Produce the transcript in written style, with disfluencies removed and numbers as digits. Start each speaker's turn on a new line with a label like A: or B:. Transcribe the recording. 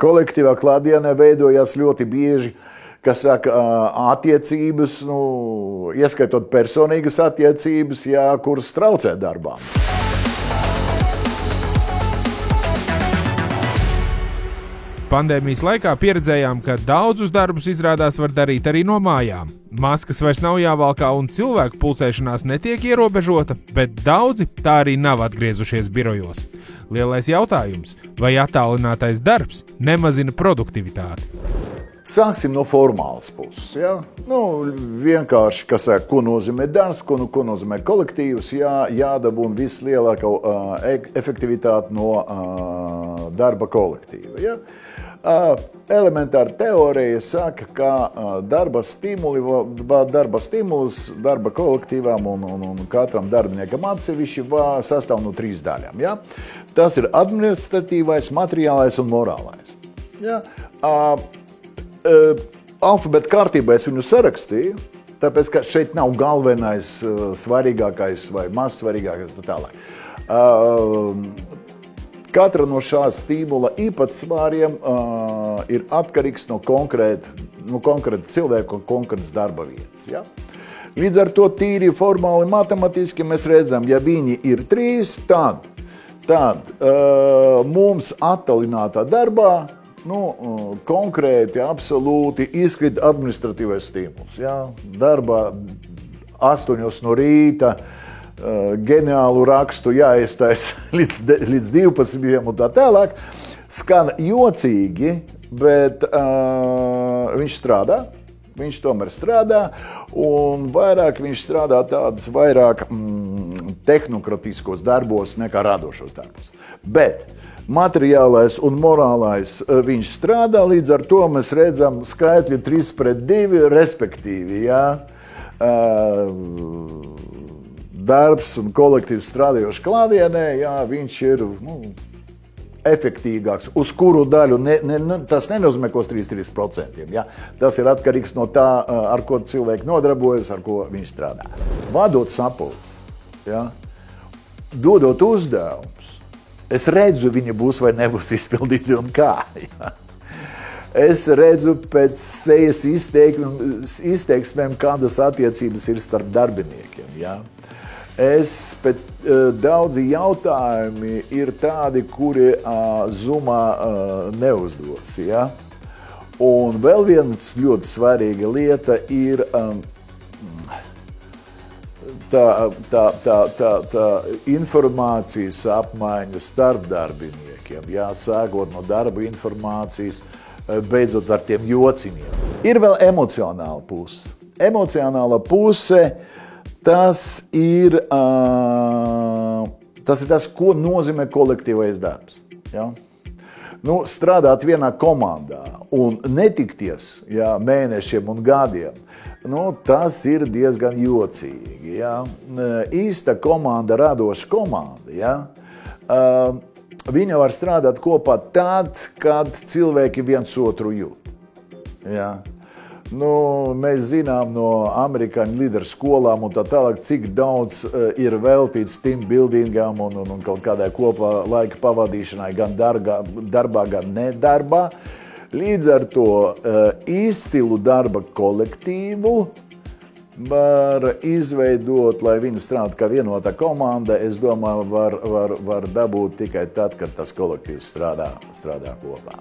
A: kolektīvā klātdienē veidojās ļoti bieži, kas saka, attiecības, ieskaitot personīgas attiecības, kuras traucē darbām.
B: Pandēmijas laikā pieredzējām, ka daudzus darbus izrādās var darīt arī no mājām. Maskas vairs nav jāvalkā un cilvēku pulcēšanās netiek ierobežota, bet daudzi tā arī nav atgriezušies birojos. Lielais jautājums, vai attālinātais darbs nemazina produktivitāti?
A: Sāksim no formālas puses. Ja? Vienkārši, ko nozīmē darbs, ko nozīmē kolektīvs, jādabūna vislielākā efektivitāte no darba kolektīva. Ja? Elementāra teorija saka, ka darba stimulus darba kolektīvām un katram darbiniekam atsevišķi sastāv no 3 daļām. Ja? Tas ir administratīvais, materiālais un morālais. Ja? Alfabēta kārtībā es viņu sarakstīju, tāpēc, ka šeit nav galvenais, svarīgākais vai maz svarīgākais un tālāk. Katra no šā stimula īpatsvāriem ir atkarīgs no konkrēta cilvēka un konkrētas darba vietas. Ja? Līdz ar to tīri formāli matemātiski mēs redzam, ja viņi ir 3, tad mums attālinātā darbā konkrēti, absolūti izkrīt administratīvais stimuls. Ja? Darbā 8 no rīta ģeniālu rakstu jāiztaisa līdz 12 un tā tālāk. Skan jocīgi, bet viņš strādā. Viņš tomēr strādā, un vairāk viņš strādā tādus vairāk tehnokratiskos darbos nekā radošos darbos. Bet materiālais un morālais viņš strādā, līdz ar to mēs redzam skaitļi 3-2, respektīvi. Ja? Darbs un kolektīvs strādājoši klātdienē, viņš ir efektīgāks, uz kuru daļu tas nenozīmē, ko 3%. Ja? Tas ir atkarīgs no tā, ar ko cilvēki nodarbojas, ar ko viņi strādā. Vadot sapulces, ja? Dodot uzdevumus, es redzu, viņi būs vai nebūs izpildīti un kā. Ja? Es redzu pēc sejas izteiksmēm, kādas attiecības ir starp darbiniekiem. Ja? Daudzi jautājumi ir tādi, kuri Zoomā neuzdos. Ja? Un vēl viens ļoti svarīga lieta ir tā informācijas apmaiņa starp darbiniekiem. Ja? Sākot no darba informācijas, beidzot ar tiem jociņiem. Ir vēl emocionāla puse. Emocionāla puse tas ir tas, ko nozīmē kolektīvais darbs. Ja? Strādāt vienā komandā un netikties mēnešiem un gadiem, tas ir diezgan jocīgi. Ja? Īsta komanda, radoša komanda, ja? Viņa var strādāt kopā tad, kad cilvēki viens otru jūt. Ja? Mēs zinām no amerikāņu līderu skolām un tā tālāk, cik daudz ir veltīts team buildingam un kaut kādai kopā laika pavadīšanai gan darbā, gan nedarbā. Līdz ar to izcilu darba kolektīvu var izveidot, lai viņi strādā kā vienota komanda. Es domāju, var dabūt tikai tad, kad tas kolektīvs strādā kopā.